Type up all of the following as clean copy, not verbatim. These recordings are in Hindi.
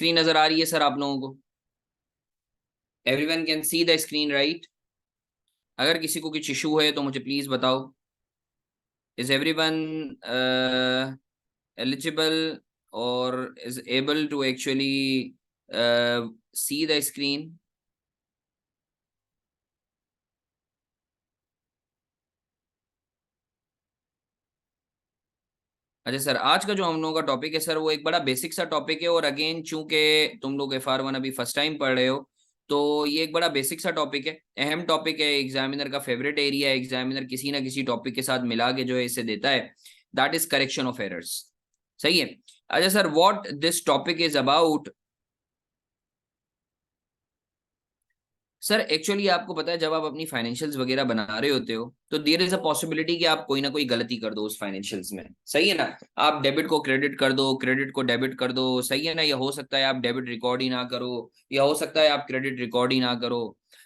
स्क्रीन नजर आ रही है सर आप लोगों को? Everyone can see the screen right? अगर किसी को कुछ इशू है तो मुझे प्लीज बताओ। इज एवरीवन एलिजिबल और is able to actually see the screen? अच्छा सर, आज का जो हम लोगों का टॉपिक है सर वो एक बड़ा बेसिक सा टॉपिक है, और अगेन चूंकि तुम लोग FR1 अभी फर्स्ट टाइम पढ़ रहे हो तो ये एक बड़ा बेसिक सा टॉपिक है, अहम टॉपिक है, एग्जामिनर का फेवरेट एरिया है, एग्जामिनर किसी ना किसी टॉपिक के साथ मिला के जो है इसे देता है। That is correction of errors. सही है। अच्छा sir, what this topic is about. Sir actually आपको पता है, जब आप अपनी फाइनेंशियल्स वगैरह बना रहे होते हो तो देयर इज अ पॉसिबिलिटी कि आप कोई ना कोई गलती कर दो उस फाइनेंशियल्स में। सही है ना? आप डेबिट को क्रेडिट कर दो, क्रेडिट को डेबिट कर दो, सही है ना? या हो सकता है आप डेबिट रिकॉर्ड ही ना करो, या हो सकता है आप क्रेडिट रिकॉर्ड ही ना करो।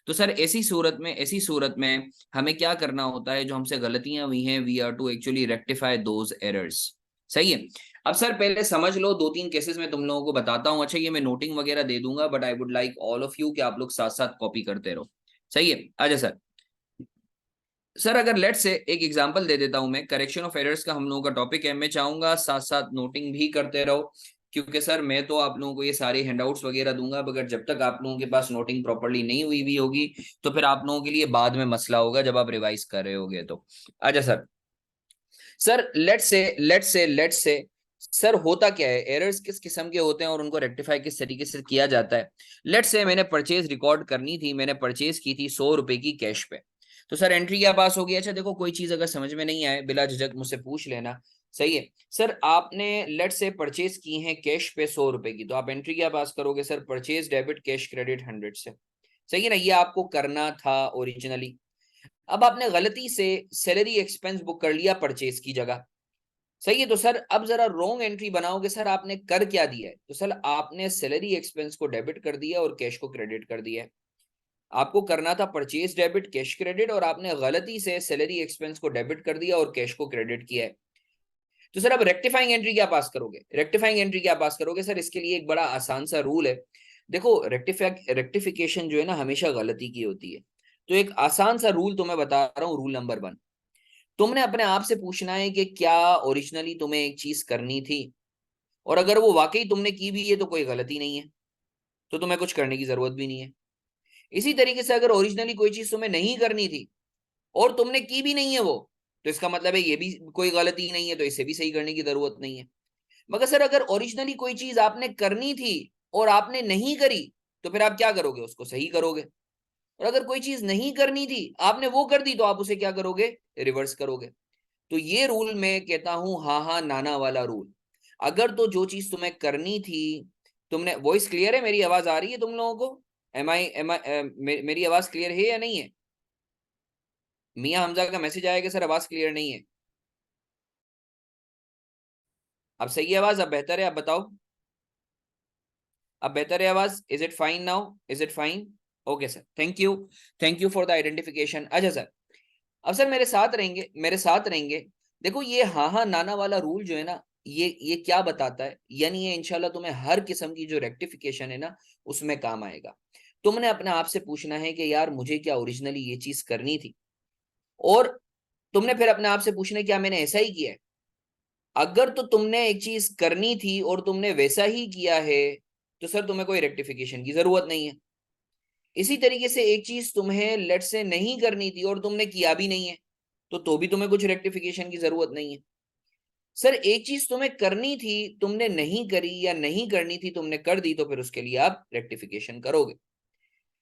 तो सर ऐसी सूरत में हमें क्या करना होता है? जो हमसे गलतियां हुई हैं, we are to actually rectify those errors. सही है। अब सर पहले समझ लो, दो तीन केसेस में तुम लोगों को बताता हूँ। अच्छा, ये मैं नोटिंग वगैरह दे दूंगा, but I would like all of you कि आप लोग साथ साथ कॉपी करते रहो। सही है। अच्छा सर, सर अगर लेट से एक एग्जांपल दे देता हूं मैं, करेक्शन ऑफ एरर्स का हम लोगों का टॉपिक है, मैं चाहूंगा साथ साथ नोटिंग भी करते रहो। क्योंकि सर मैं तो आप लोगों को ये सारे हैंडआउट्स वगैरह दूंगा, मगर जब तक आप लोगों के पास नोटिंग प्रॉपरली नहीं हुई भी होगी तो फिर आप लोगों के लिए बाद में मसला होगा जब आप रिवाइज कर रहे होगे तो। अच्छा सर, सर लेट से सर होता क्या है, एरर्स किस किस्म के होते हैं और उनको रेक्टिफाई किस तरीके से किया जाता है। लेट से मैंने परचेज रिकॉर्ड करनी थी, मैंने परचेज की थी 100 रुपए की कैश पे। तो सर एंट्री क्या पास होगी? अच्छा देखो, कोई चीज अगर समझ में नहीं आए बिला झिझक मुझसे पूछ लेना। सही है। सर आपने लेट से परचेज की है कैश पे 100 रुपए की, तो आप एंट्री क्या पास करोगे? Sir purchase debit cash credit 100 से। सही है ना? ये आपको करना था ओरिजिनली। अब आपने गलती से सैलरी एक्सपेंस बुक कर लिया परचेज की जगह। सही है। तो सर अब जरा रॉन्ग एंट्री बनाओगे। सर आपने कर क्या दिया है? तो सर आपने सैलरी एक्सपेंस को डेबिट कर दिया और कैश को क्रेडिट कर दिया है। आपको करना था परचेज डेबिट कैश क्रेडिट, और आपने गलती से सैलरी एक्सपेंस को डेबिट कर दिया और कैश को क्रेडिट किया है। तो सर अब रेक्टिफाइंग एंट्री क्या पास करोगे? रेक्टिफाइंग एंट्री क्या पास करोगे? सर इसके लिए एक बड़ा आसान सा रूल है। देखो, रेक्टिफिकेशन जो है ना हमेशा गलती की होती है। तो एक आसान सा रूल तो मैं बता रहा हूँ, रूल नंबर 1। तुमने अपने आप से पूछना है कि क्या ओरिजिनली तुम्हें एक चीज करनी थी, और अगर वो वाकई तुमने की भी है तो कोई गलती नहीं है, तो तुम्हें कुछ करने की जरूरत भी नहीं है। इसी तरीके से अगर ओरिजिनली कोई चीज तुम्हें नहीं करनी थी और तुमने की भी नहीं है वो, तो इसका मतलब है ये भी कोई गलती नहीं है, तो इसे भी सही करने की जरूरत नहीं है। मगर सर अगर ओरिजिनली कोई चीज आपने करनी थी और आपने नहीं करी, तो फिर आप क्या करोगे? उसको सही करोगे। और अगर कोई चीज नहीं करनी थी, आपने वो कर दी, तो आप उसे क्या करोगे? रिवर्स करोगे। तो ये रूल मैं कहता हूं हाँ हाँ नाना वाला रूल। अगर तो जो चीज तुम्हें करनी थी, तुमने, वॉइस क्लियर है? मेरी आवाज आ रही है तुम लोगों को? एम आई मेरी आवाज क्लियर है या नहीं है? मियां हमजा का मैसेज आया कि सर आवाज क्लियर नहीं है। अब सही है आवाज? अब बेहतर है? अब बताओ। अब बेहतर है आवाज? Is it fine now? Is it fine? Okay sir, thank you. Thank you for the identification. अच्छा सर, अब सर मेरे साथ रहेंगे, मेरे साथ रहेंगे। देखो, ये हाँ हाँ नाना वाला रूल जो है ना, ये क्या बताता है, यानी ये इंशाल्लाह तुम्हें हर किस्म की जो रेक्टिफिकेशन है ना उसमें काम आएगा। तुमने अपने आप से पूछना है कि यार मुझे क्या ओरिजिनली ये चीज करनी थी, और तुमने फिर अपने आप से पूछना है क्या मैंने ऐसा ही किया है। अगर तो तुमने एक चीज करनी थी और तुमने वैसा ही किया है, तो सर तुम्हें कोई रेक्टिफिकेशन की जरूरत नहीं है। इसी तरीके से एक चीज तुम्हें लेट से नहीं करनी थी और तुमने किया भी नहीं है, तो भी तुम्हें कुछ रेक्टिफिकेशन की जरूरत नहीं है। सर एक चीज तुम्हें करनी थी, तुमने नहीं करी, या नहीं करनी थी तुमने कर दी, तो फिर उसके लिए आप रेक्टिफिकेशन करोगे।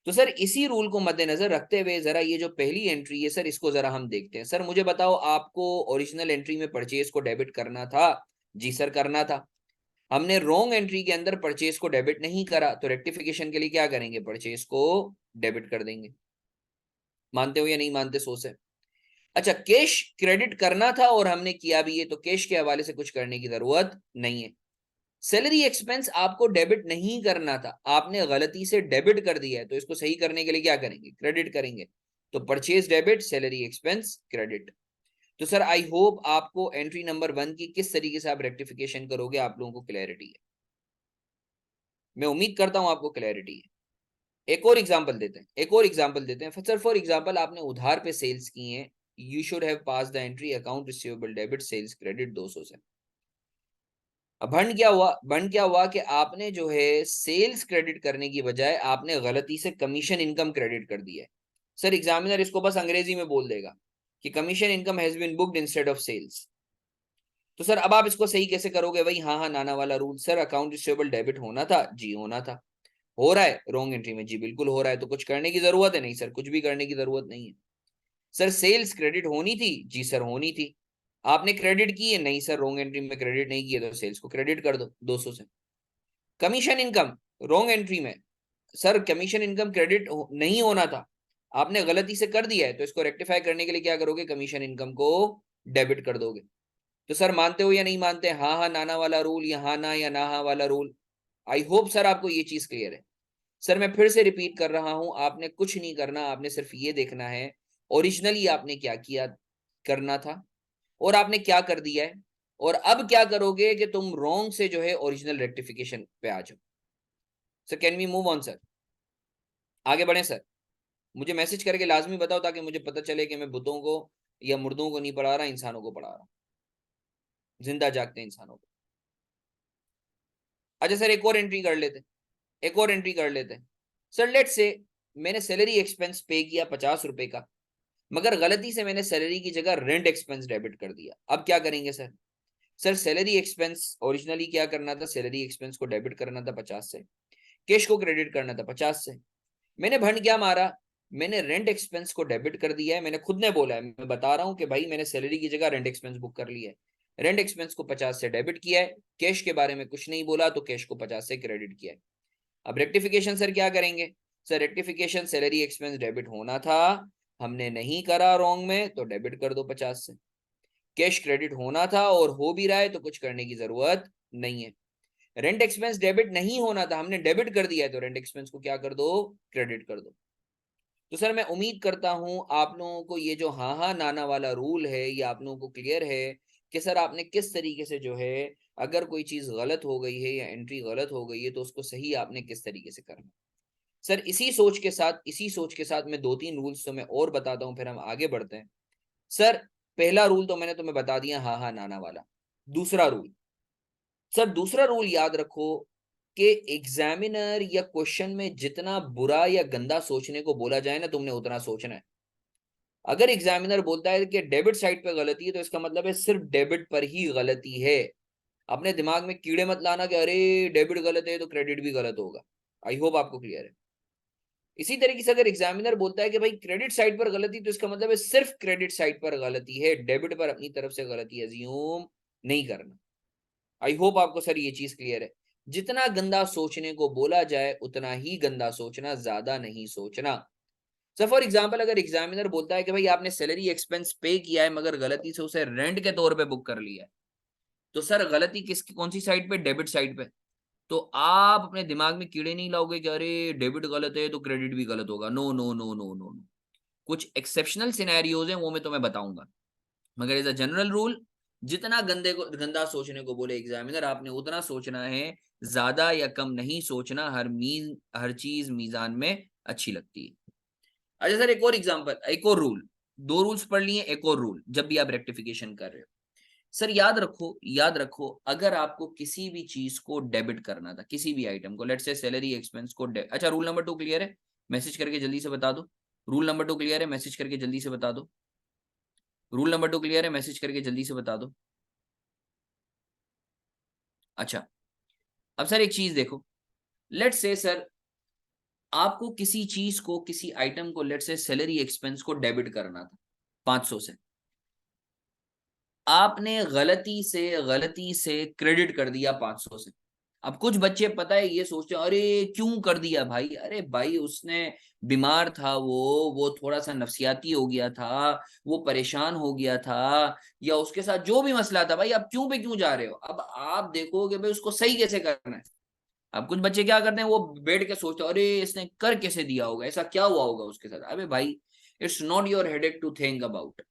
तो सर इसी रूल को मद्देनजर रखते हुए जरा ये जो पहली एंट्री है सर, इसको जरा हम देखते हैं। सर मुझे बताओ, आपको ओरिजिनल एंट्री में परचेज को डेबिट करना था? जी सर करना था। हमने रॉन्ग एंट्री के अंदर परचेज को डेबिट नहीं करा, तो रेक्टिफिकेशन के लिए क्या करेंगे? परचेज को डेबिट कर देंगे। मानते हो या नहीं मानते? सो से। अच्छा, कैश क्रेडिट करना था और हमने किया भी है, तो कैश के हवाले से कुछ करने की जरूरत नहीं है। सैलरी एक्सपेंस आपको डेबिट नहीं करना था, आपने गलती से डेबिट कर दिया है, तो इसको सही करने के लिए क्या करेंगे? क्रेडिट करेंगे। तो purchase debit, salary expense credit. तो सर आई होप आपको एंट्री नंबर 1 की किस तरीके से आप रेक्टिफिकेशन करोगे आप लोगों को क्लैरिटी है। मैं उम्मीद करता हूं आपको क्लैरिटी है। एक और एग्जांपल देते हैं सर। फॉर एग्जांपल आपने उधार पे सेल्स की हैं, you should have pass the entry account receivable debit sales credit 200 से। अब भंड क्या हुआ कि आपने जो है सेल्स क्रेडिट करने की बजाय आपने गलती से कमीशन इनकम क्रेडिट कर दिया है। सर एग्जामिनर इसको बस अंग्रेजी में बोल देगा कि commission income has been booked instead of sales. तो सर अब आप इसको सही कैसे करोगे भाई? हाँ हाँ नाना वाला rule. Sir account receivable debit होना था जी, होना था। हो रहा है रॉन्ग एंट्री में जी, बिल्कुल हो रहा है। तो कुछ करने की जरूरत है? नहीं सर, कुछ भी करने की जरूरत नहीं है। सर सेल्स क्रेडिट होनी थी जी सर, होनी थी। आपने क्रेडिट की है? नहीं सर, रॉन्ग एंट्री में क्रेडिट नहीं किया, तो सेल्स को क्रेडिट कर दो 200 से। कमीशन इनकम रॉन्ग एंट्री में, सर कमीशन इनकम क्रेडिट नहीं होना था, आपने गलती से कर दिया है, तो इसको रेक्टिफाई करने के लिए क्या करोगे? कमीशन इनकम को डेबिट कर दोगे। तो सर मानते हो या नहीं मानते? हाँ हाँ नाना वाला रूल या हाँ ना या ना हाँ वाला रूल? आई होप सर आपको ये चीज क्लियर है। सर मैं फिर से रिपीट कर रहा हूं, आपने कुछ नहीं करना, आपने सिर्फ ये देखना है ओरिजिनली आपने क्या किया करना था और आपने क्या कर दिया है, और अब क्या करोगे कि तुम रॉन्ग से जो है ओरिजिनल रेक्टिफिकेशन पे आ जाओ। Sir can we move on sir? आगे बढ़े सर? मुझे मैसेज करके लाजमी बताओ ताकि मुझे पता चले कि मैं बुतों को या मुर्दों को नहीं पढ़ा रहा, इंसानों को पढ़ा रहा हूं, जिंदा जागते इंसानों को। अच्छा सर एक और एंट्री कर लेते हैं। सर लेट से मैंने सैलरी एक्सपेंस पे किया 50 रुपए का, मगर गलती से मैंने सैलरी की जगह रेंट एक्सपेंस डेबिट कर दिया। अब क्या करेंगे sir? Sir salary expense originally क्या करना था? सैलरी एक्सपेंस को डेबिट करना था 50 से, कैश को क्रेडिट करना था 50 से। मैंने भंड क्या मारा? मैंने रेंट एक्सपेंस को डेबिट कर दिया है। मैंने खुद ने बोला है, मैं बता रहा हूं कि भाई मैंने सैलरी की जगह रेंट एक्सपेंस बुक कर लिया है। रेंट एक्सपेंस को 50 से डेबिट किया है, कैश के बारे में कुछ नहीं बोला, तो कैश को 50 से क्रेडिट किया है। अब रेक्टिफिकेशन सर क्या करेंगे? Sir rectification salary expense debit होना था, हमने नहीं करा रॉन्ग में, तो डेबिट कर दो 50 से। कैश क्रेडिट होना था और हो भी रहा है, तो कुछ करने की जरूरत नहीं है। रेंट एक्सपेंस डेबिट नहीं होना था, हमने डेबिट कर दिया है, तो रेंट एक्सपेंस को क्या कर दो? क्रेडिट कर दो। तो सर मैं उम्मीद करता हूं आप लोगों को ये जो हाँ हाँ नाना वाला रूल है ये आप लोगों को क्लियर है कि सर आपने किस तरीके से जो है, अगर कोई चीज गलत हो गई है या एंट्री गलत हो गई है तो उसको सही आपने किस तरीके से करना। सर इसी सोच के साथ मैं 2-3 रूल्स तो मैं और बताता हूँ, फिर हम आगे बढ़ते हैं। सर पहला रूल तो मैंने तुम्हें बता दिया, हाँ हाँ नाना वाला। दूसरा रूल, सर दूसरा रूल याद रखो कि एग्जामिनर या क्वेश्चन में जितना बुरा या गंदा सोचने को बोला जाए ना, तुमने उतना सोचना है। अगर एग्जामिनर बोलता है कि डेबिट साइड पे गलती है, तो इसका मतलब है सिर्फ डेबिट पर ही गलती है। अपने दिमाग में कीड़े मत लाना कि अरे डेबिट गलत है तो क्रेडिट भी गलत होगा। आई होप आपको क्लियर है। इसी तरीके से अगर एग्जामिनर बोलता है कि भाई क्रेडिट साइड पर गलती, तो इसका मतलब है सिर्फ क्रेडिट साइड पर गलती है, डेबिट पर अपनी तरफ से गलती अज्यूम नहीं करना। आई होप आपको सर ये चीज क्लियर है। जितना गंदा सोचने को बोला जाए उतना ही गंदा सोचना, ज्यादा नहीं सोचना। सर फॉर एग्जाम्पल अगर एग्जामिनर बोलता है कि भाई आपने सैलरी एक्सपेंस पे किया है मगर गलती से उसे रेंट के तौर पे बुक कर लिया है, तो सर गलती किसकी कौन सी साइड पे? डेबिट साइड पे। तो आप अपने दिमाग में कीड़े नहीं लाओगे कि अरे डेबिट गलत है तो क्रेडिट भी गलत होगा। No no no no no no. कुछ एक्सेप्शनल सिनेरियोज हैं वो मैं तुम्हें बताऊंगा, मगर एज अ जनरल रूल जितना गंदा सोचने को बोले एग्जामिनर आपने उतना सोचना है, ज्यादा या कम नहीं सोचना। हर चीज मीजान में अच्छी लगती है। अच्छा सर एक और रूल, 2 रूल्स पढ़ लिए, एक और रूल जब भी आप रेक्टिफिकेशन कर रहे हो। सर याद रखो अगर आपको किसी भी चीज को डेबिट करना था, किसी भी आइटम को, लेट्स से सैलरी एक्सपेंस को अच्छा रूल नंबर 2 क्लियर है? मैसेज करके जल्दी से बता दो। रूल नंबर 2 क्लियर है? मैसेज करके जल्दी से बता दो। रूल नंबर 2 क्लियर है? मैसेज करके जल्दी से बता दो। अच्छा अब सर एक चीज देखो, लेट्स से सर आपको किसी चीज को, किसी आइटम को, लेट्स से सैलरी एक्सपेंस को डेबिट करना था 500 से, आपने गलती से क्रेडिट कर दिया 500 से। अब कुछ बच्चे पता है ये सोचते हैं अरे क्यों कर दिया भाई? अरे भाई उसने बीमार था, वो थोड़ा सा नफसियाती हो गया था, वो परेशान हो गया था, या उसके साथ जो भी मसला था, भाई आप क्यों पे क्यों जा रहे हो? अब आप देखोगे भाई उसको सही कैसे करना है। अब कुछ बच्चे क्या करते हैं, वो बैठ के सोचते हैं अरे इसने कर कैसे दिया होगा, ऐसा क्या हुआ होगा उसके साथ। अबे भाई it's not your headache to think about.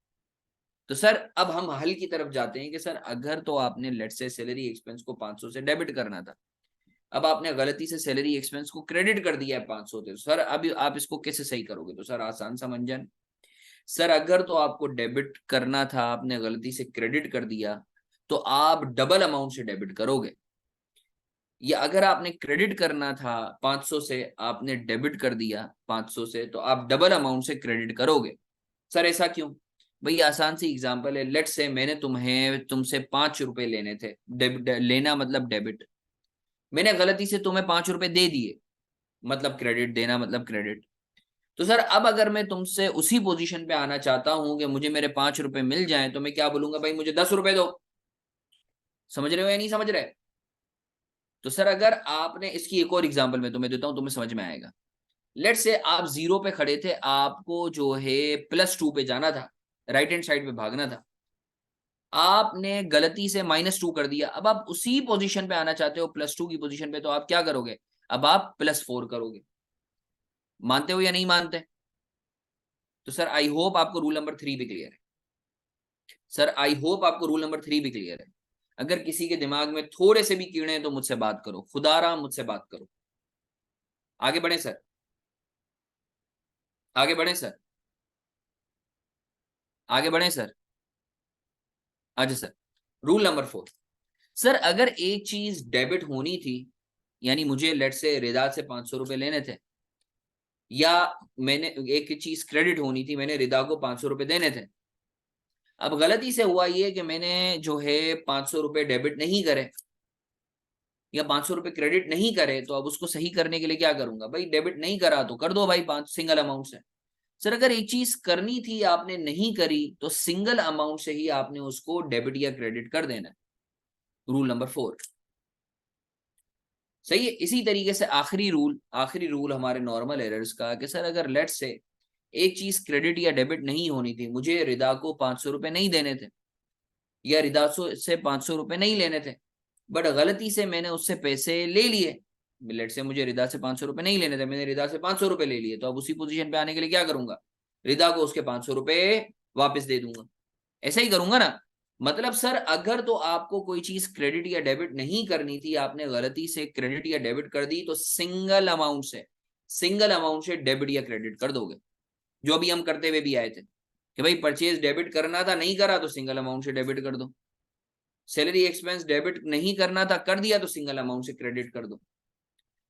तो सर अब हम हल की तरफ जाते हैं कि सर अगर तो आपने लेट से सैलरी एक्सपेंस को 500 से डेबिट करना था, अब आपने गलती से सैलरी एक्सपेंस को क्रेडिट कर दिया है 500 से, सर अभी आप इसको कैसे सही करोगे? तो सर आसान सा मंजन, सर अगर तो आपको डेबिट करना था, आपने गलती से क्रेडिट कर दिया, तो आप डबल अमाउंट से डेबिट करोगे। या अगर आपने क्रेडिट करना था 500 से, आपने डेबिट कर दिया 500 से, तो आप डबल अमाउंट से क्रेडिट करोगे। सर ऐसा क्यों? भाई आसान सी एग्जांपल है, लेट से मैंने तुमसे 5 रुपए लेने थे, लेना मतलब डेबिट, मैंने गलती से तुम्हें 5 रुपए दे दिए, मतलब क्रेडिट, देना मतलब क्रेडिट। तो सर अब अगर मैं तुमसे उसी पोजीशन पे आना चाहता हूं कि मुझे मेरे 5 रुपए मिल जाएं, तो मैं क्या बोलूंगा? भाई मुझे 10 रुपए दो। समझ रहे हो या नहीं समझ रहे? तो सर अगर आपने, इसकी एक और एग्जांपल मैं तुम्हें देता हूं, तुम्हें समझ में आएगा। लेट से आप 0 पे खड़े थे, आपको जो है +2 पे जाना था, राइट हैंड साइड पे भागना था, आपने गलती से -2 कर दिया। अब आप उसी पोजीशन पे आना चाहते हो, +2 की पोजीशन पे, तो आप क्या करोगे? अब आप +4 करोगे। मानते हो या नहीं मानते? तो सर आई होप आपको रूल नंबर 3 भी क्लियर है। सर आई होप आपको रूल नंबर 3 भी क्लियर है। अगर किसी के दिमाग में थोड़े से भी कीड़े हैं तो मुझसे बात करो, खुदारा मुझसे बात करो। आगे बढ़े सर, आगे बढ़े सर, आगे बढ़े सर। अच्छा सर, रूल नंबर 4, सर अगर एक चीज डेबिट होनी थी, यानी मुझे लेट से रिदा से 500 रुपए लेने थे, या मैंने एक चीज क्रेडिट होनी थी, मैंने रिदा को 500 रुपए देने थे। अब गलती से हुआ ये कि मैंने जो है 500 रुपए डेबिट नहीं करे, या 500 रुपए क्रेडिट नहीं करे, तो अब उसको सही करने के लिए क्या करूंगा? भाई डेबिट नहीं करा तो कर दो भाई, 5 सिंगल अमाउंट से। सर अगर एक चीज करनी थी आपने नहीं करी, तो सिंगल अमाउंट से ही आपने उसको डेबिट या क्रेडिट कर देना है। रूल नंबर 4 सही है। इसी तरीके से आखिरी रूल हमारे नॉर्मल एरर्स का, कि सर अगर लेट से एक चीज क्रेडिट या डेबिट नहीं होनी थी, मुझे रिदा को 500 रुपए नहीं देने थे, या रिदा से 500 रुपए नहीं लेने थे, बट गलती से मैंने उससे पैसे ले लिए। लेट से मुझे रिदा से 500 रुपए नहीं लेने थे, मैंने रिदा से 500 रुपए ले लिए, तो अब उसी पोजीशन पे आने के लिए क्या करूंगा? रिदा को उसके 500 रुपए वापस दे दूंगा। ऐसा ही करूंगा ना। मतलब सर अगर तो आपको कोई चीज क्रेडिट या डेबिट नहीं करनी थी, आपने गलती से क्रेडिट या डेबिट कर दी, तो सिंगल अमाउंट से डेबिट या क्रेडिट कर दोगे, जो भी हम करते हुए भी आए थे कि भाई परचेज डेबिट करना था, नहीं करा तो सिंगल अमाउंट से डेबिट कर दो। सैलरी एक्सपेंस डेबिट नहीं करना था, कर दिया तो सिंगल अमाउंट से क्रेडिट कर दो।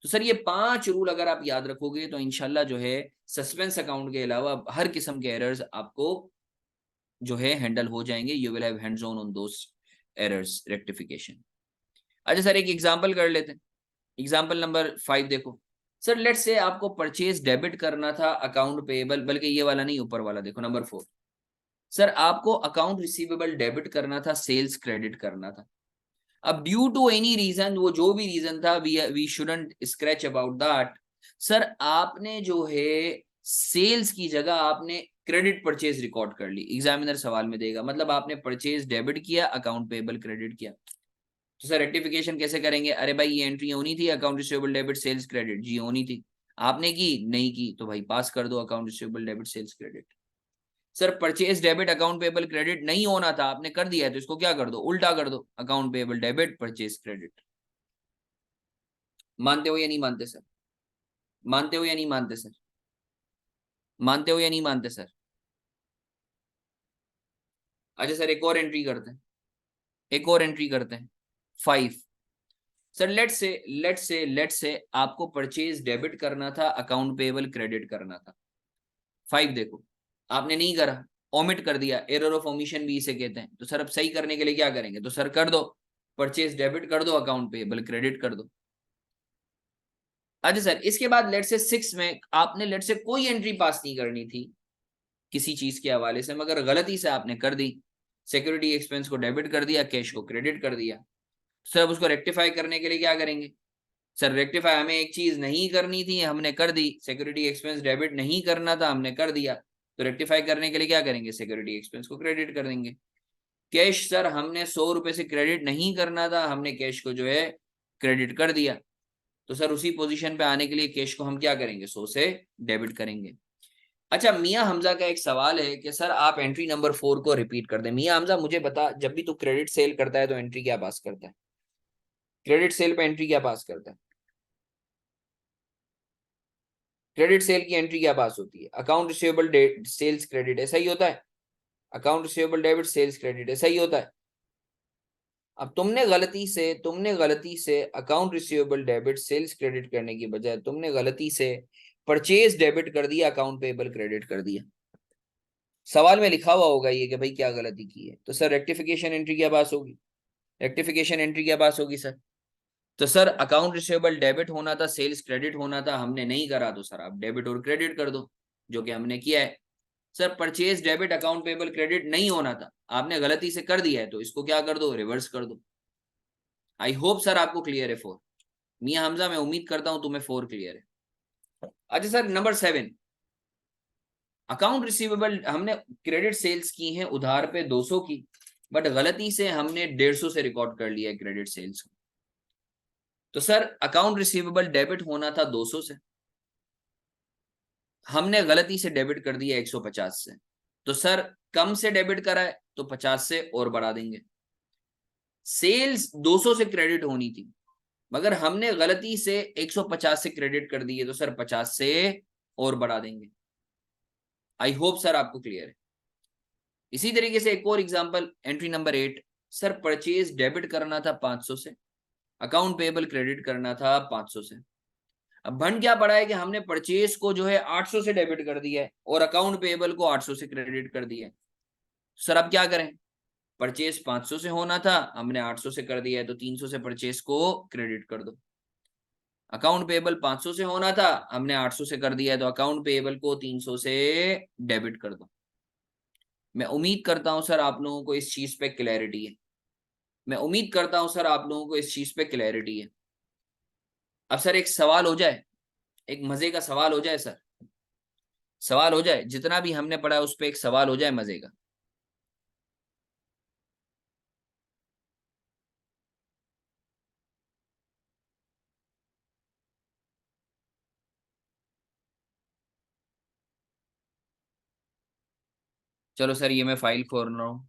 तो सर ये 5 रूल अगर आप याद रखोगे, तो इंशाल्लाह जो है सस्पेंस अकाउंट के अलावा हर किस्म के एरर्स आपको जो है हैंडल हो जाएंगे। You will have hands on those errors rectification. अच्छा सर एक एग्जांपल कर लेते हैं। एग्जांपल नंबर 5 देखो। सर लेट से आपको परचेज डेबिट करना था अकाउंट पेएबल, बल्कि ये वाला नहीं, ऊपर वाला देखो, नंबर 4। सर आपको अकाउंट रिसीवेबल डेबिट करना था, सेल्स क्रेडिट करना था। अब ड्यू टू एनी रीजन, वो जो भी रीजन था, we shouldn't scratch about that. Sir आपने जो है सेल्स की जगह आपने क्रेडिट परचेज रिकॉर्ड कर ली, एग्जामिनर सवाल में देगा, मतलब आपने परचेज डेबिट किया, अकाउंट पेएबल क्रेडिट किया। तो सर रेक्टिफिकेशन कैसे करेंगे? अरे भाई ये एंट्री होनी थी, account receivable debit sales credit, जी होनी थी, आपने की नहीं की, तो भाई पास कर दो account receivable debit sales credit. Sir purchase debit account payable credit नहीं होना था, आपने कर दिया है, तो इसको क्या कर दो? उल्टा कर दो, account payable debit purchase credit. मानते हो या नहीं मानते सर? मानते हो या नहीं मानते सर? मानते हो या नहीं मानते सर? अच्छा सर एक और एंट्री करते हैं, एक और एंट्री करते हैं 5। सर लेट से आपको परचेज डेबिट करना था, अकाउंट पेबल क्रेडिट करना था। 5 देखो, आपने नहीं करा, ओमिट कर दिया, एरर ऑफ ओमिशन भी इसे कहते हैं। तो सर अब सही करने के लिए क्या करेंगे? तो सर कर दो, परचेज डेबिट कर दो, अकाउंट पेबल क्रेडिट कर दो। अच्छा सर इसके बाद लेट से 6 में आपने लेट से कोई एंट्री पास नहीं करनी थी किसी चीज के हवाले से, मगर गलती से आपने कर दी, सिक्योरिटी एक्सपेंस को डेबिट कर दिया, कैश को क्रेडिट कर दिया। सर अब उसको रेक्टिफाई करने के लिए क्या करेंगे? सर रेक्टिफाई, हमें एक चीज नहीं करनी थी, हमने कर दी, सिक्योरिटी एक्सपेंस डेबिट नहीं करना था, हमने कर दिया, तो रेक्टिफाई करने के लिए क्या करेंगे? सिक्योरिटी एक्सपेंस को क्रेडिट कर देंगे। कैश, सर हमने 100 रुपए से क्रेडिट नहीं करना था, हमने कैश को जो है क्रेडिट कर दिया, तो सर उसी पोजीशन पे आने के लिए कैश को हम क्या करेंगे? 100 से डेबिट करेंगे। अच्छा मियां हमजा का एक सवाल है कि सर आप एंट्री नंबर 4 को रिपीट कर दें। मियां हमजा मुझे बता, जब भी तू क्रेडिट सेल करता है तो एंट्री क्या पास करता है? क्रेडिट सेल पे एंट्री क्या पास करता है? क्रेडिट सेल की एंट्री क्या पास होती है? अकाउंट रिसीवेबल सेल्स क्रेडिट, ऐसा ही होता है। Account receivable debit sales credit, ऐसा ही होता है। अब तुमने गलती से account receivable debit sales credit करने की बजाय तुमने गलती से परचेज डेबिट कर दिया, अकाउंट पेबल क्रेडिट कर दिया। सवाल में लिखा हुआ होगा ये कि भाई क्या गलती की है, तो सर रेक्टिफिकेशन एंट्री क्या पास होगी? रेक्टिफिकेशन एंट्री क्या पास होगी सर? तो सर अकाउंट रिसीवेबल डेबिट होना था, सेल्स क्रेडिट होना था, हमने नहीं करा, तो सर आप डेबिट और क्रेडिट कर दो, जो कि हमने किया है। Sir purchase debit account payable credit नहीं होना था, आपने गलती से कर दिया है, तो इसको क्या कर दो, रिवर्स कर दो। आई होप सर आपको क्लियर है फोर। मियां हमजा, मैं उम्मीद करता हूं तुम्हें फोर क्लियर है। अच्छा सर, नंबर 7, अकाउंट रिसीवेबल हमने क्रेडिट सेल्स की हैं उधार पे 200 की, बट गलती से हमने 150 से रिकॉर्ड कर लिया है क्रेडिट सेल्स को। तो सर अकाउंट रिसीवेबल डेबिट होना था 200 से, हमने गलती से डेबिट कर दिया 150 से। तो सर कम से डेबिट करा है तो 50 से और बढ़ा देंगे। सेल्स 200 से क्रेडिट होनी थी, मगर हमने गलती से 150 से क्रेडिट कर दी है, तो सर 50 से और बढ़ा देंगे। आई होप सर आपको क्लियर है। इसी तरीके से एक और example, entry number 8, sir purchase debit करना था 500 से, अकाउंट पेबल क्रेडिट करना था 500 से। अब भंड क्या पड़ा है कि हमने परचेज को जो है 800 से डेबिट कर दिया है और अकाउंट पेबल को 800 से क्रेडिट कर दिया है। सर अब क्या करें? परचेज 500 से होना था, हमने 800 से कर दिया है, तो 300 से परचेज को क्रेडिट कर दो। अकाउंट पेबल 500 से होना था, हमने 800 से कर दिया है, तो अकाउंट पेबल को 300 से डेबिट कर दो। मैं उम्मीद करता हूं सर आप लोगों को इस चीज पे क्लैरिटी है। मैं उम्मीद करता हूं सर आप लोगों को इस चीज पे क्लैरिटी है। अब सर एक सवाल हो जाए, एक मजे का सवाल हो जाए सर, सवाल हो जाए, जितना भी हमने पढ़ा है उस पर एक सवाल हो जाए मजे का। चलो सर, ये मैं फाइल खोल रहा हूँ।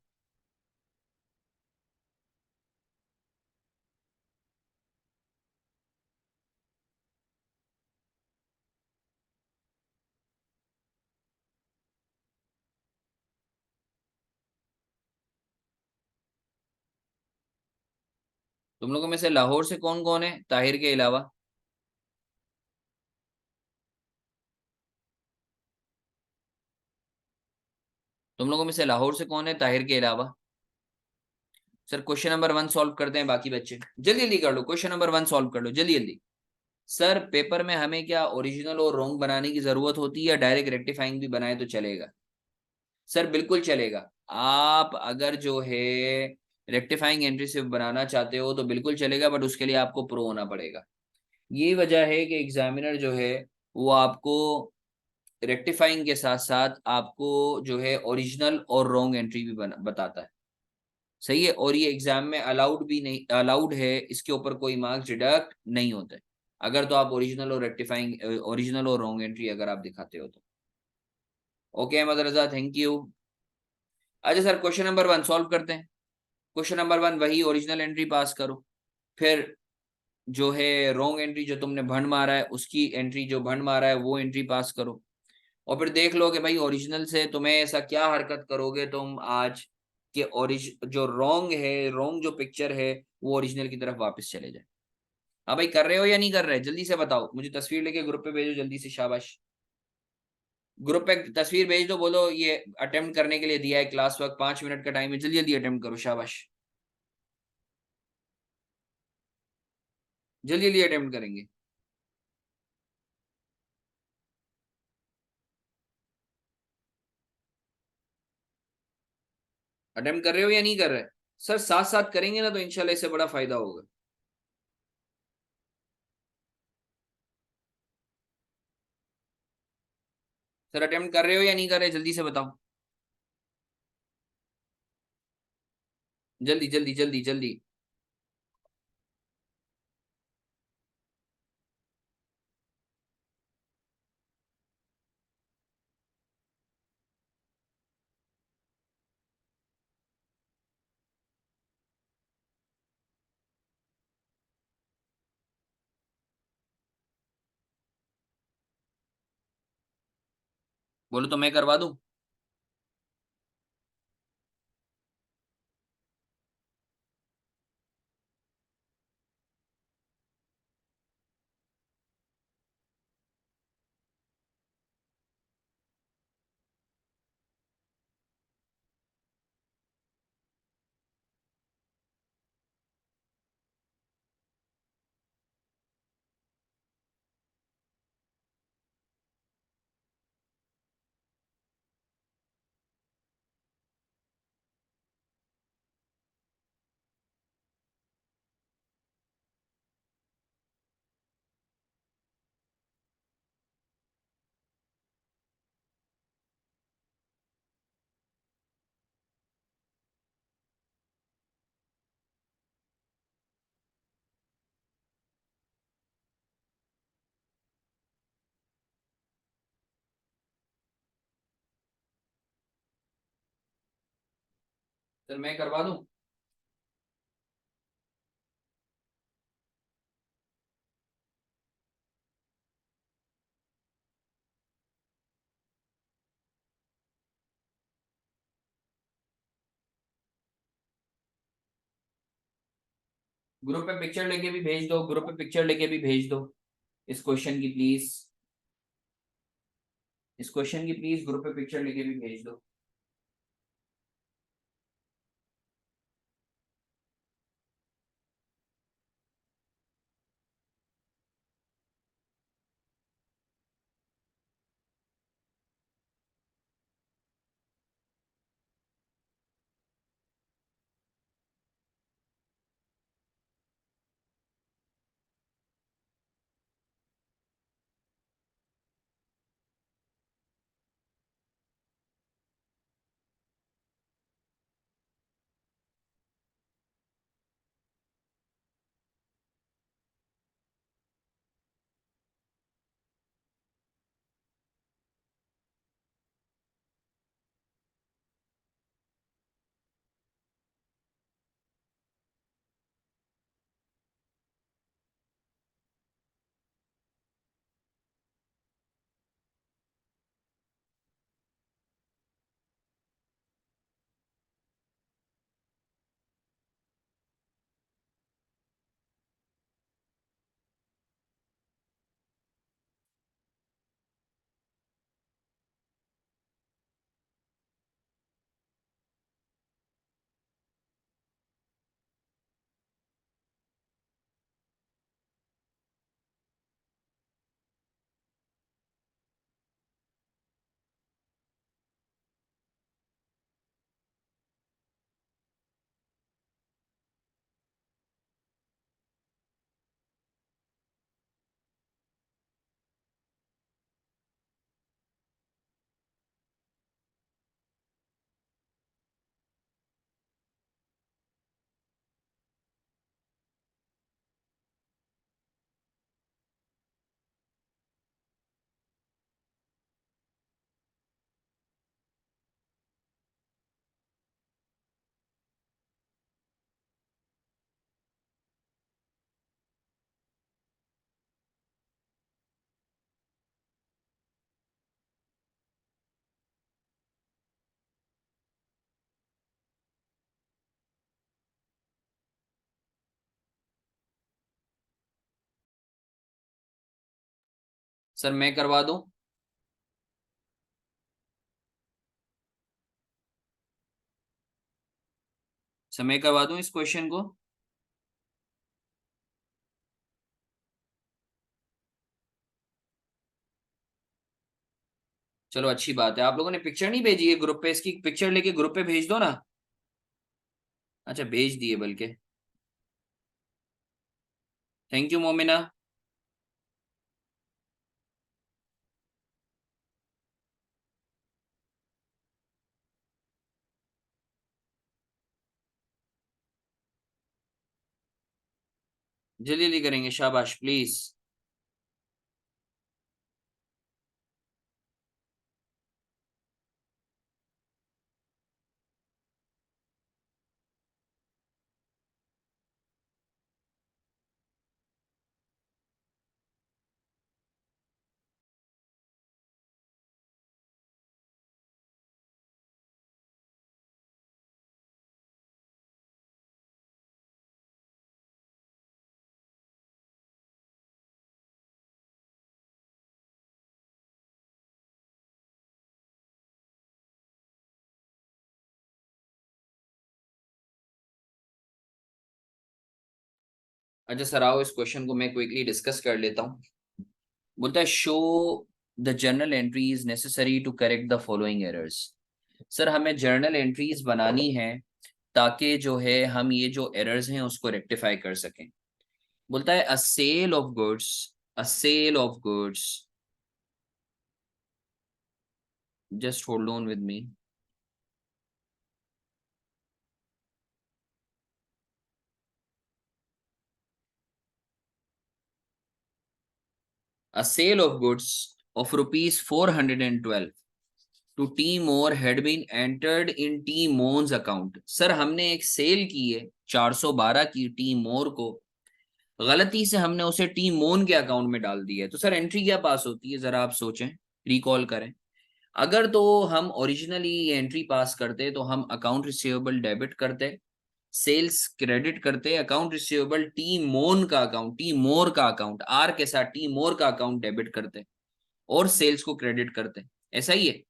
तुम लोगों में से लाहौर से कौन कौन है ताहिर के अलावा? तुम लोगों में से लाहौर से कौन है ताहिर के अलावा? सर क्वेश्चन नंबर 1 सॉल्व करते हैं बाकी बच्चे, जल्दी जल्दी कर लो, क्वेश्चन नंबर 1 सॉल्व कर लो जल्दी जल्दी। सर पेपर में हमें क्या ओरिजिनल और रॉन्ग बनाने की जरूरत होती है, या डायरेक्ट रेक्टिफाइंग भी बनाए तो चलेगा? सर बिल्कुल चलेगा। आप अगर जो है रेक्टिफाइंग एंट्री सिर्फ बनाना चाहते हो तो बिल्कुल चलेगा, बट उसके लिए आपको प्रो होना पड़ेगा। ये वजह है कि एग्जामिनर जो है वो आपको रेक्टिफाइंग के साथ साथ आपको जो है ओरिजिनल और रॉन्ग एंट्री भी बताता है। सही है, और ये एग्जाम में अलाउड भी नहीं, अलाउड है, इसके ऊपर कोई मार्क्स डिडक्ट नहीं होते अगर तो आप ओरिजिनल और रेक्टिफाइंग, ओरिजिनल और रॉन्ग एंट्री अगर आप दिखाते हो तो। Okay Ahmad Raza, thank you. अच्छा सर क्वेश्चन नंबर 1 सॉल्व करते हैं। क्वेश्चन नंबर 1, वही ओरिजिनल एंट्री पास करो, फिर जो है रॉन्ग एंट्री जो तुमने भंड मारा है उसकी एंट्री, जो भंड मारा है वो एंट्री पास करो, और फिर देख लो कि भाई ओरिजिनल से तुम्हें ऐसा क्या हरकत करोगे तुम आज कि ओरिज जो रॉन्ग है, रॉन्ग जो पिक्चर है वो ओरिजिनल की तरफ वापस चले जाए। हाँ भाई, कर रहे हो या नहीं कर रहे? जल्दी से बताओ, मुझे तस्वीर लेके ग्रुप पे भेजो जल्दी से, शाबाश। ग्रुप पे तस्वीर भेज दो, बोलो ये अटेम्प्ट करने के लिए दिया है, क्लास वर्क 5 मिनट का टाइम है, जल्दी जल्दी अटेम्प्ट करो, शाबाश। जल्दी जल्दी अटेम्प्ट करेंगे। अटेम्प्ट कर रहे हो या नहीं कर रहे? सर साथ साथ करेंगे ना तो इंशाल्लाह इससे बड़ा फायदा होगा। सर अटेम्प्ट कर रहे हो या नहीं कर रहे, जल्दी से बताओ, जल्दी जल्दी जल्दी जल्दी। बोलो तो मैं करवा दूं। सर मैं करवा दूं। ग्रुप पे पिक्चर लेके भी भेज दो, ग्रुप पे पिक्चर लेके भी भेज दो इस क्वेश्चन की प्लीज। इस क्वेश्चन की प्लीज ग्रुप पे पिक्चर लेके भी भेज दो। सर मैं करवा दूं। सर मैं करवा दूं इस क्वेश्चन को। चलो अच्छी बात है, आप लोगों ने पिक्चर नहीं भेजी है ग्रुप पे, इसकी पिक्चर लेके ग्रुप पे भेज दो ना। अच्छा भेज दिए बल्कि। Thank you Momina. जल्दी जल्दी करेंगे, शाबाश प्लीज। अच्छा सर, आओ इस क्वेश्चन को मैं क्विकली डिस्कस कर लेता हूँ। बोलता है show the journal entries necessary to correct the following errors. Sir हमें जर्नल एंट्रीज बनानी है ताकि जो है हम ये जो एरर्स हैं उसको रेक्टिफाई कर सकें। बोलता है a sale of goods, a sale of goods, just hold on with me. A sale of goods of rupees 412 to T More had been entered in T Moon's account। Sir हमने एक सेल की है 412 की टी मोर को, गलती से हमने उसे टी मोन के अकाउंट में डाल दिया है, तो सर एंट्री क्या पास होती है, जरा आप सोचें, रिकॉल करें। अगर तो हम ओरिजिनली ये एंट्री पास करते तो हम अकाउंट रिसीवेबल डेबिट करते, सेल्स क्रेडिट करते, अकाउंट रिसीवेबल टी मोन का अकाउंट, टी मोर का अकाउंट, आर के साथ टी मोर का अकाउंट डेबिट करते और सेल्स को क्रेडिट करते। ऐसा ही है।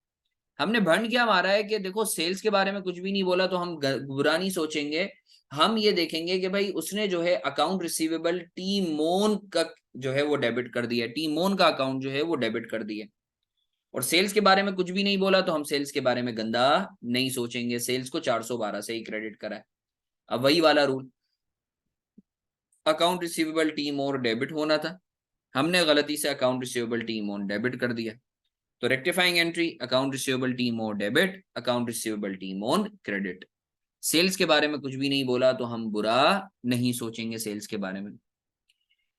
हमने भंड क्या मारा है कि देखो सेल्स के बारे में कुछ भी नहीं बोला तो हम बुरा नहीं सोचेंगे। हम ये देखेंगे कि भाई उसने जो है अकाउंट रिसीवेबल टी मोन का जो है वो डेबिट कर दिया, टी मोन का अकाउंट जो है वो डेबिट कर दिया। और सेल्स के बारे में कुछ भी नहीं बोला तो हम सेल्स के बारे में गंदा नहीं सोचेंगे, सेल्स को 412 से ही क्रेडिट करा है। अब वही वाला rule, account receivable T Moore debit होना था, हमने गलती से account receivable T Mon debit कर दिया। तो rectifying entry account receivable team on debit, account receivable team on credit. Sales के बारे में कुछ भी नहीं बोला तो हम बुरा नहीं सोचेंगे सेल्स के बारे में।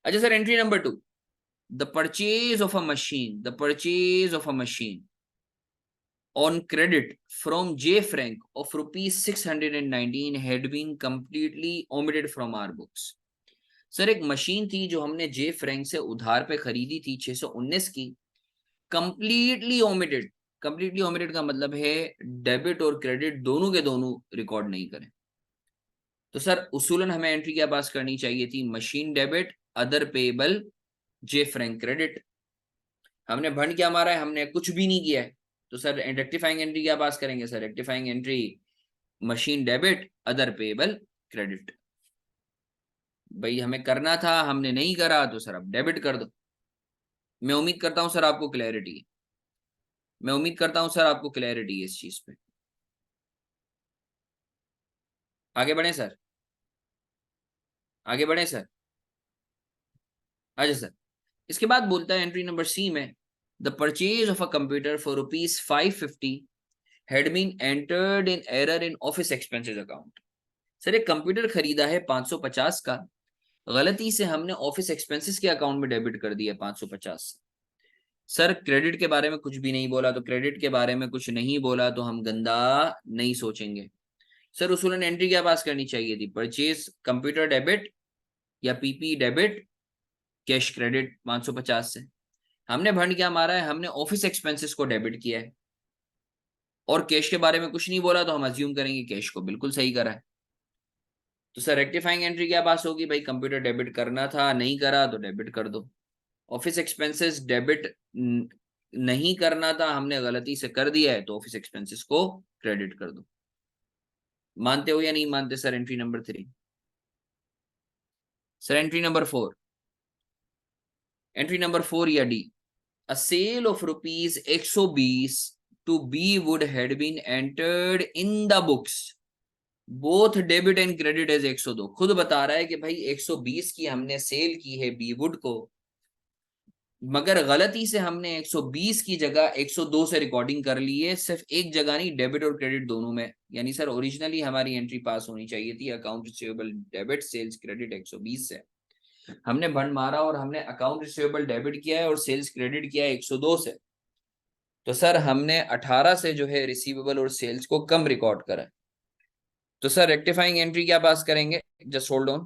अच्छा sir, entry number 2, the purchase of a machine, the purchase of a machine on credit from J Frank of rupees 619 had been completely omitted from our books। Sir एक मशीन थी जो हमने जे फ्रैंक से उधार पे खरीदी थी 619 की, कंप्लीटली ओमिटेड। कंप्लीटली ओमिटेड का मतलब है डेबिट और क्रेडिट दोनों के दोनों रिकॉर्ड नहीं करें। तो सर उसूलन हमें एंट्री क्या पास करनी चाहिए थी, मशीन डेबिट, अदर पेबल, जे फ्रैंक क्रेडिट। हमने भंड क्या मारा है, हमने कुछ भी नहीं किया है। तो सर रेक्टिफाइंग एंट्री क्या पास करेंगे, sir rectifying entry machine debit, other payable, credit. भाई हमें करना था, हमने नहीं करा, तो सर अब डेबिट कर दो। मैं उम्मीद करता हूं सर आपको क्लैरिटी है, मैं उम्मीद करता हूं सर आपको क्लैरिटी है इस चीज पे। आगे बढ़े सर, आगे बढ़े सर। अच्छा सर, इसके बाद बोलता है एंट्री नंबर सी में, the purchase of a computer for rupees 550 had been entered in error in office expenses account. Sir एक कंप्यूटर खरीदा है 550 का, गलती से हमने ऑफिस एक्सपेंसेस के अकाउंट में डेबिट कर दिया 550। सर क्रेडिट के बारे में कुछ भी नहीं बोला, तो क्रेडिट के बारे में कुछ नहीं बोला तो हम गंदा नहीं सोचेंगे। सर उसूलन एंट्री क्या पास करनी चाहिए थी, परचेज कंप्यूटर डेबिट या पीपी डेबिट, कैश क्रेडिट 550 से। हमने भंड क्या मारा है, हमने ऑफिस एक्सपेंसेस को डेबिट किया है और कैश के बारे में कुछ नहीं बोला, तो हम अज्यूम करेंगे कैश को बिल्कुल सही करा है। तो सर रेक्टिफाइंग एंट्री क्या पास होगी, भाई कंप्यूटर डेबिट करना था, नहीं करा तो डेबिट कर दो। ऑफिस एक्सपेंसेस डेबिट नहीं करना था, हमने गलती से कर दिया है, तो ऑफिस एक्सपेंसेस को क्रेडिट कर दो। मानते हो या नहीं मानते sir entry number 3? Sir entry number 4, entry number 4 या D, a sale of rupees 120 to be would had been entered in the books both debit and credit as 102। खुद बता रहा है कि भाई 120 की हमने सेल की है बी वुड को, मगर गलती से हमने 120 की जगह 102 से रिकॉर्डिंग कर ली है, सिर्फ एक जगह नहीं, डेबिट और क्रेडिट दोनों में। यानी सर ओरिजिनली हमारी एंट्री पास होनी चाहिए थी account receivable debit sales credit 120 से, हमने बंड मारा और हमने अकाउंट रिसीवेबल डेबिट किया है और सेल्स क्रेडिट किया है 102 से। तो सर हमने 18 से जो है रिसीवेबल और सेल्स को कम रिकॉर्ड करा है। तो सर रेक्टिफाइंग एंट्री क्या पास करेंगे, जस्ट होल्ड ऑन।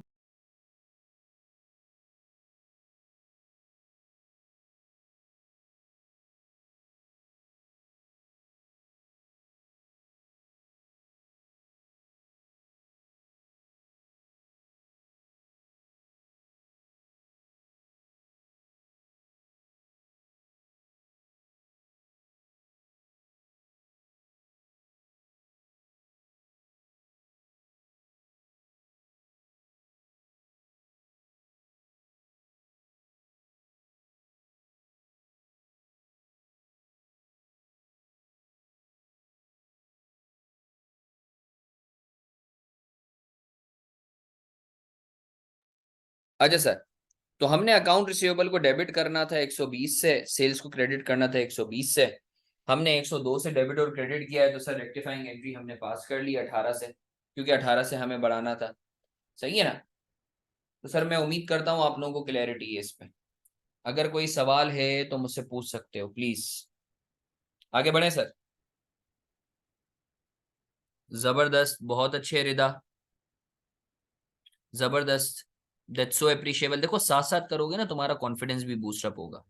अच्छा सर, तो हमने अकाउंट रिसीवेबल को डेबिट करना था 120 से, सेल्स को क्रेडिट करना था 120 से। हमने 102 से डेबिट और क्रेडिट किया है, तो सर रेक्टिफाइंग एंट्री हमने पास कर ली 18 से, क्योंकि 18 से हमें बढ़ाना था। सही है ना? तो सर मैं उम्मीद करता हूँ आप लोगों को क्लैरिटी है इस पे। अगर कोई सवाल है तो मुझसे पूछ सकते हो प्लीज। आगे बढ़े सर। जबरदस्त, बहुत अच्छे रिदा, जबरदस्त। That's so appreciable. देखो साथ साथ करोगे ना, तुम्हारा कॉन्फिडेंस भी बूस्ट अप होगा।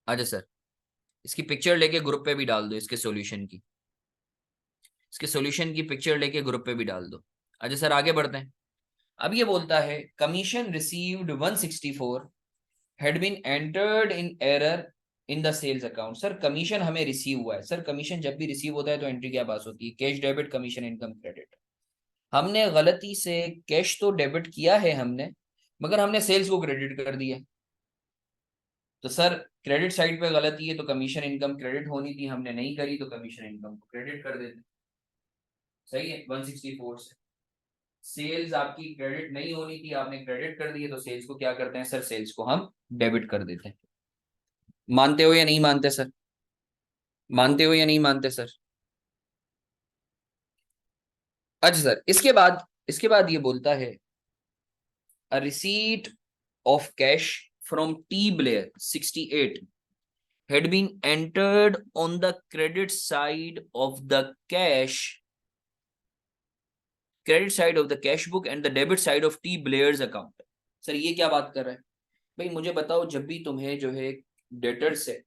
अच्छा सर, इसकी पिक्चर लेके ग्रुप पे भी डाल दो, इसके सॉल्यूशन की, इसके सॉल्यूशन की पिक्चर लेके ग्रुप पे भी डाल दो। अच्छा सर आगे बढ़ते हैं। अब ये बोलता है commission received 164 had been entered in error in the sales account. Sir commission हमें रिसीव हुआ है। सर कमीशन जब भी रिसीव होता है तो एंट्री क्या पास होती है? Cash debit, commission income credit. हमने गलती से कैश तो डेबिट किया है हमने, मगर हमने सेल्स को क्रेडिट कर दिया। तो सर क्रेडिट साइड पे गलती है, तो कमीशन इनकम क्रेडिट होनी थी, हमने नहीं करी, तो कमीशन इनकम को क्रेडिट कर देते। सही है, 164 से सेल्स आपकी क्रेडिट नहीं होनी थी, आपने क्रेडिट कर दी है, तो सेल्स को क्या करते हैं सर? सेल्स को हम डेबिट कर देते हैं। मानते हो या नहीं मानते सर? मानते हो या नहीं मानते सर? अच्छा सर, इसके बाद ये बोलता है a receipt of cash from T Blair 68 had been entered on the credit side of the cash cash book and the debit side of T Blair's account। Sir ये क्या बात कर रहा है? भाई मुझे बताओ, जब भी तुम्हें जो है डेटर से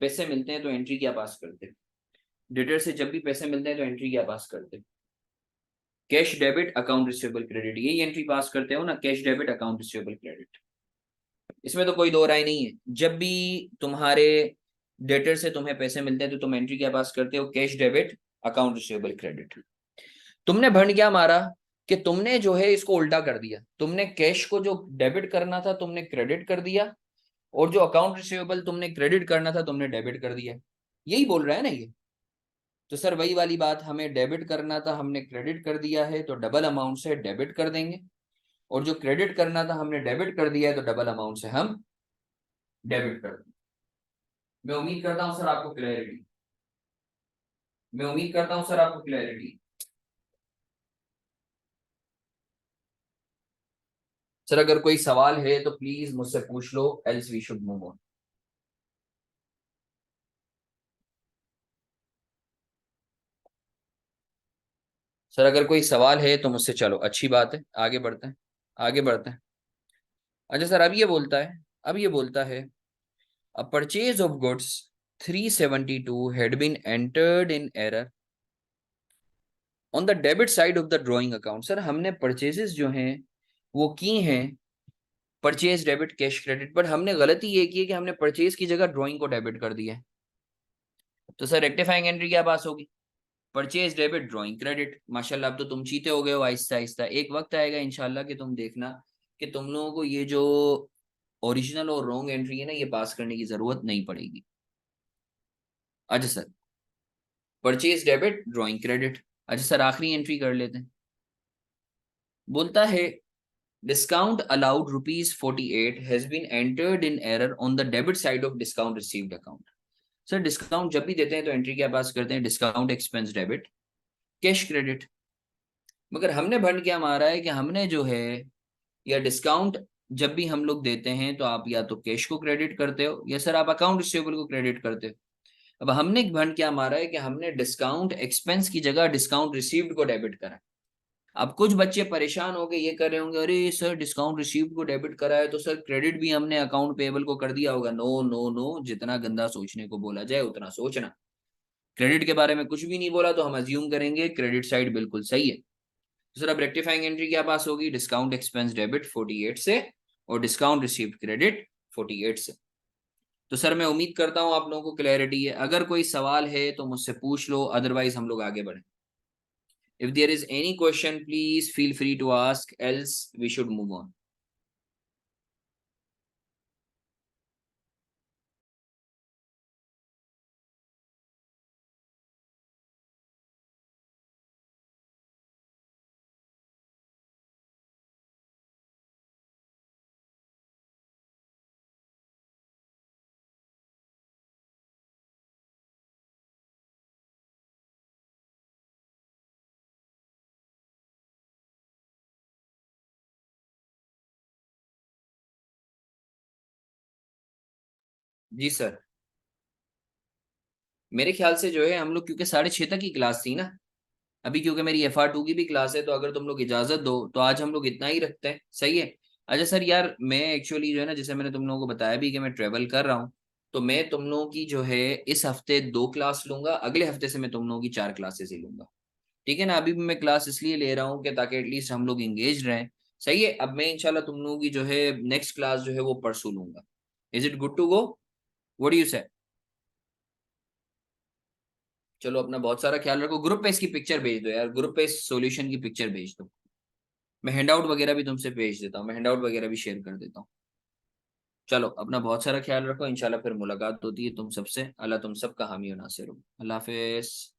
पैसे मिलते हैं तो एंट्री क्या पास करते हैं? डेटर से जब भी पैसे मिलते हैं तो एंट्री क्या पास करते हैं? Cash debit account receivable credit, यही एंट्री पास करते हो ना, cash debit account receivable credit. इसमें तो कोई दो राय नहीं है। जब भी तुम्हारे डेटर से तुम्हें पैसे मिलते हैं तो तुम एंट्री क्या पास करते हो? Cash debit account receivable credit. तुमने भंड क्या मारा कि तुमने जो है इसको उल्टा कर दिया। तुमने कैश को जो डेबिट करना था तुमने क्रेडिट कर दिया, और जो अकाउंट रिसीवेबल तुमने क्रेडिट करना था तुमने डेबिट कर दिया। यही बोल रहा है ना ये? तो सर वही वाली बात, हमें डेबिट करना था हमने क्रेडिट कर दिया है, तो डबल अमाउंट से डेबिट कर देंगे। और जो क्रेडिट करना था हमने डेबिट कर दिया है, तो डबल अमाउंट से हम डेबिट कर देंगे। मैं उम्मीद करता हूं सर आपको क्लैरिटी, मैं उम्मीद करता हूं सर आपको क्लैरिटी। सर अगर कोई सवाल है तो प्लीज मुझसे पूछ लो, else we should move on. Sir अगर कोई सवाल है तो मुझसे, चलो अच्छी बात है, आगे बढ़ते हैं, आगे बढ़ते हैं। अच्छा सर, अब ये बोलता है a purchase of goods 372 had been entered in error on the debit side of the drawing account। Sir हमने परचेजेस जो हैं वो की हैं, परचेज डेबिट कैश क्रेडिट, पर हमने गलती ये की है कि हमने परचेज की जगह ड्राइंग को डेबिट कर दिया है। तो सर रेक्टिफाइंग एंट्री क्या पास होगी? Purchase debit drawing credit. माशाल्लाह, अब तो तुम चीते हो गए हो आहिस्ता आहिस्ता। एक वक्त आएगा इंशाल्लाह कि तुम देखना कि तुम लोगों को ये जो ओरिजिनल और रॉन्ग एंट्री है ना, ये पास करने की जरूरत नहीं पड़ेगी। अच्छा sir, purchase debit drawing credit. अच्छा सर आखिरी एंट्री कर लेते हैं। बोलता है discount allowed ₹48 has been entered in error on the debit side of discount received account. Sir discount जब भी देते हैं तो एंट्री क्या पास करते हैं? Discount expense debit cash credit. मगर हमने भंड क्या मारा है कि हमने जो है, या डिस्काउंट जब भी हम लोग देते हैं तो आप या तो कैश को क्रेडिट करते हो या सर आप अकाउंट रिसीवेबल को क्रेडिट करते हो। अब हमने भंड क्या मारा है कि हमने डिस्काउंट एक्सपेंस की जगह डिस्काउंट रिसीव्ड को डेबिट करा। अब कुछ बच्चे परेशान हो गए, ये कर रहे होंगे अरे सर डिस्काउंट रिसीव्ड को डेबिट करा है तो सर क्रेडिट भी हमने अकाउंट पेएबल को कर दिया होगा। नो नो नो, जितना गंदा सोचने को बोला जाए उतना सोचना। क्रेडिट के बारे में कुछ भी नहीं बोला तो हम अज्यूम करेंगे क्रेडिट साइड बिल्कुल सही है। तो सर अब रेक्टिफाइंग एंट्री क्या पास होगी? डिस्काउंट एक्सपेंस डेबिट 48 से और डिस्काउंट रिसीव्ड क्रेडिट 48 से। तो सर मैं उम्मीद करता हूं आप लोगों को क्लैरिटी है। अगर कोई सवाल है तो मुझसे पूछ लो, अदरवाइज हम लोग आगे बढ़े। If there is any question, please feel free to ask, else we should move on. जी सर। मेरे ख्याल से जो है हम लोग, क्योंकि 6:30 तक की क्लास थी ना, अभी क्योंकि मेरी FR2 की भी क्लास है, तो अगर तुम लोग इजाजत दो तो आज हम लोग इतना ही रखते हैं, सही है। अच्छा सर यार, मैं एक्चुअली जो है ना, जैसे मैंने तुम लोगों को बताया भी कि मैं ट्रेवल कर रहा हूँ, तो मैं तुम लोगों की जो है इस हफ्ते 2 क्लास लूंगा, अगले हफ्ते से मैं तुम लोगों की 4 क्लासेस ही लूंगा। ठीक है ना, अभी भी मैं क्लास इसलिए ले रहा हूँ कि ताकि एटलीस्ट हम लोग इंगेज रहें। सही है, अब मैं इंशाल्लाह तुम लोगों की जो है नेक्स्ट क्लास जो है वो परसों लूंगा। Is it good to go? What do you say? चलो, अपना बहुत सारा ख्याल रखो। ग्रुप पे इसकी पिक्चर भेज दो यार, ग्रुप पे इस सॉल्यूशन की पिक्चर भेज दो। मैं हैंडआउट वगैरह भी तुमसे भेज देता हूँ, मैं हैंडआउट वगैरह भी शेयर कर देता हूँ। चलो, अपना बहुत सारा ख्याल रखो, इंशाल्लाह फिर मुलाकात होती है तुम सबसे। अल्लाह तुम सबका हामी और नासिर हो। अल्लाह हाफिज।